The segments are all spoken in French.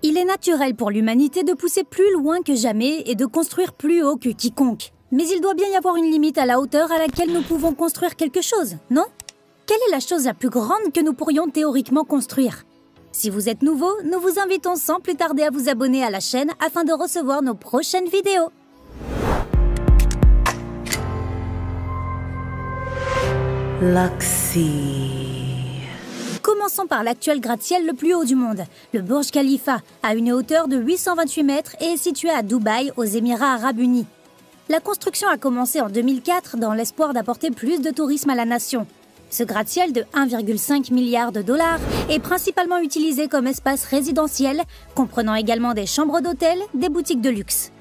Il est naturel pour l'humanité de pousser plus loin que jamais et de construire plus haut que quiconque. Mais il doit bien y avoir une limite à la hauteur à laquelle nous pouvons construire quelque chose, non? Quelle est la chose la plus grande que nous pourrions théoriquement construire? Si vous êtes nouveau, nous vous invitons sans plus tarder à vous abonner à la chaîne afin de recevoir nos prochaines vidéos. Luxy. Commençons par l'actuel gratte-ciel le plus haut du monde, le Burj Khalifa, à une hauteur de 828 mètres et est situé à Dubaï, aux Émirats Arabes Unis. La construction a commencé en 2004 dans l'espoir d'apporter plus de tourisme à la nation. Ce gratte-ciel de 1,5 milliard de dollars est principalement utilisé comme espace résidentiel, comprenant également des chambres d'hôtel, des boutiques de luxe.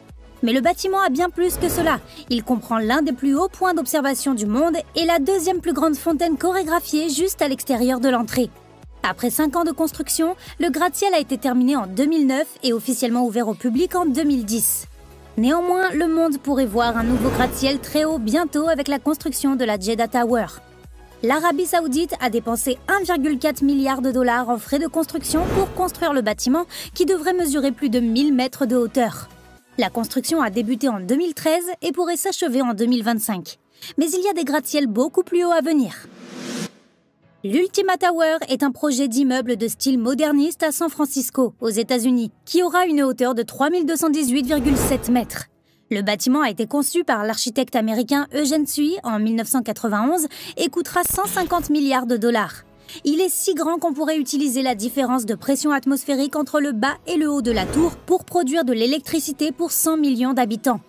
Mais le bâtiment a bien plus que cela. Il comprend l'un des plus hauts points d'observation du monde et la deuxième plus grande fontaine chorégraphiée juste à l'extérieur de l'entrée. Après 5 ans de construction, le gratte-ciel a été terminé en 2009 et officiellement ouvert au public en 2010. Néanmoins, le monde pourrait voir un nouveau gratte-ciel très haut bientôt avec la construction de la Jeddah Tower. L'Arabie Saoudite a dépensé 1,4 milliard de dollars en frais de construction pour construire le bâtiment qui devrait mesurer plus de 1000 mètres de hauteur. La construction a débuté en 2013 et pourrait s'achever en 2025. Mais il y a des gratte-ciels beaucoup plus hauts à venir. L'Ultima Tower est un projet d'immeuble de style moderniste à San Francisco, aux États-Unis, qui aura une hauteur de 3218,7 mètres. Le bâtiment a été conçu par l'architecte américain Eugene Tsui en 1991 et coûtera 150 milliards de dollars. Il est si grand qu'on pourrait utiliser la différence de pression atmosphérique entre le bas et le haut de la tour pour produire de l'électricité pour 100 millions d'habitants.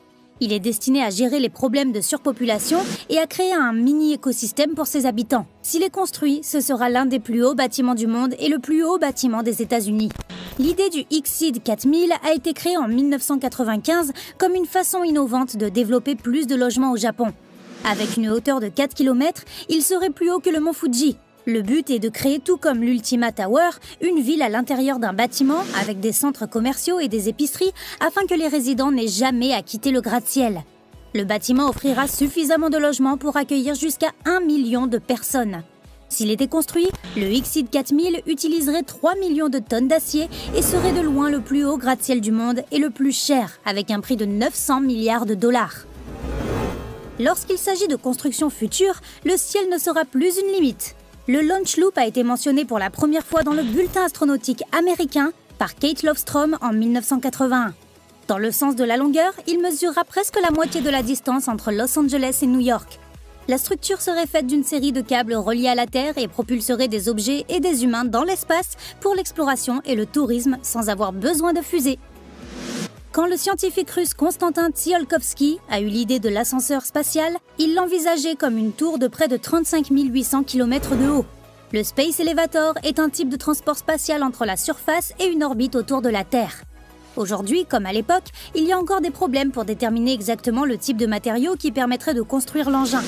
Il est destiné à gérer les problèmes de surpopulation et à créer un mini-écosystème pour ses habitants. S'il est construit, ce sera l'un des plus hauts bâtiments du monde et le plus haut bâtiment des États-Unis. L'idée du Exceed 4000 a été créée en 1995 comme une façon innovante de développer plus de logements au Japon. Avec une hauteur de 4 km, il serait plus haut que le mont Fuji. Le but est de créer, tout comme l'Ultima Tower, une ville à l'intérieur d'un bâtiment avec des centres commerciaux et des épiceries afin que les résidents n'aient jamais à quitter le gratte-ciel. Le bâtiment offrira suffisamment de logements pour accueillir jusqu'à 1 million de personnes. S'il était construit, le Exceed 4000 utiliserait 3 millions de tonnes d'acier et serait de loin le plus haut gratte-ciel du monde et le plus cher, avec un prix de 900 milliards de dollars. Lorsqu'il s'agit de construction future, le ciel ne sera plus une limite. Le Launch Loop a été mentionné pour la première fois dans le bulletin astronautique américain par Kate Lofstrom en 1981. Dans le sens de la longueur, il mesurera presque la moitié de la distance entre Los Angeles et New York. La structure serait faite d'une série de câbles reliés à la Terre et propulserait des objets et des humains dans l'espace pour l'exploration et le tourisme sans avoir besoin de fusées. Quand le scientifique russe Konstantin Tsiolkovsky a eu l'idée de l'ascenseur spatial, il l'envisageait comme une tour de près de 35 800 km de haut. Le Space Elevator est un type de transport spatial entre la surface et une orbite autour de la Terre. Aujourd'hui, comme à l'époque, il y a encore des problèmes pour déterminer exactement le type de matériau qui permettrait de construire l'engin.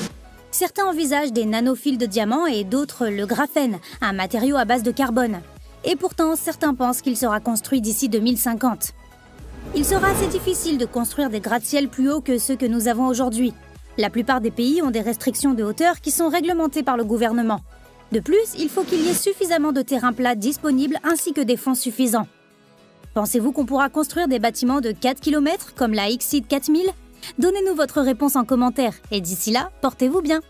Certains envisagent des nanofils de diamant et d'autres le graphène, un matériau à base de carbone. Et pourtant, certains pensent qu'il sera construit d'ici 2050. Il sera assez difficile de construire des gratte-ciels plus hauts que ceux que nous avons aujourd'hui. La plupart des pays ont des restrictions de hauteur qui sont réglementées par le gouvernement. De plus, il faut qu'il y ait suffisamment de terrain plat disponible ainsi que des fonds suffisants. Pensez-vous qu'on pourra construire des bâtiments de 4 km comme la Exceed 4000 ? Donnez-nous votre réponse en commentaire et d'ici là, portez-vous bien.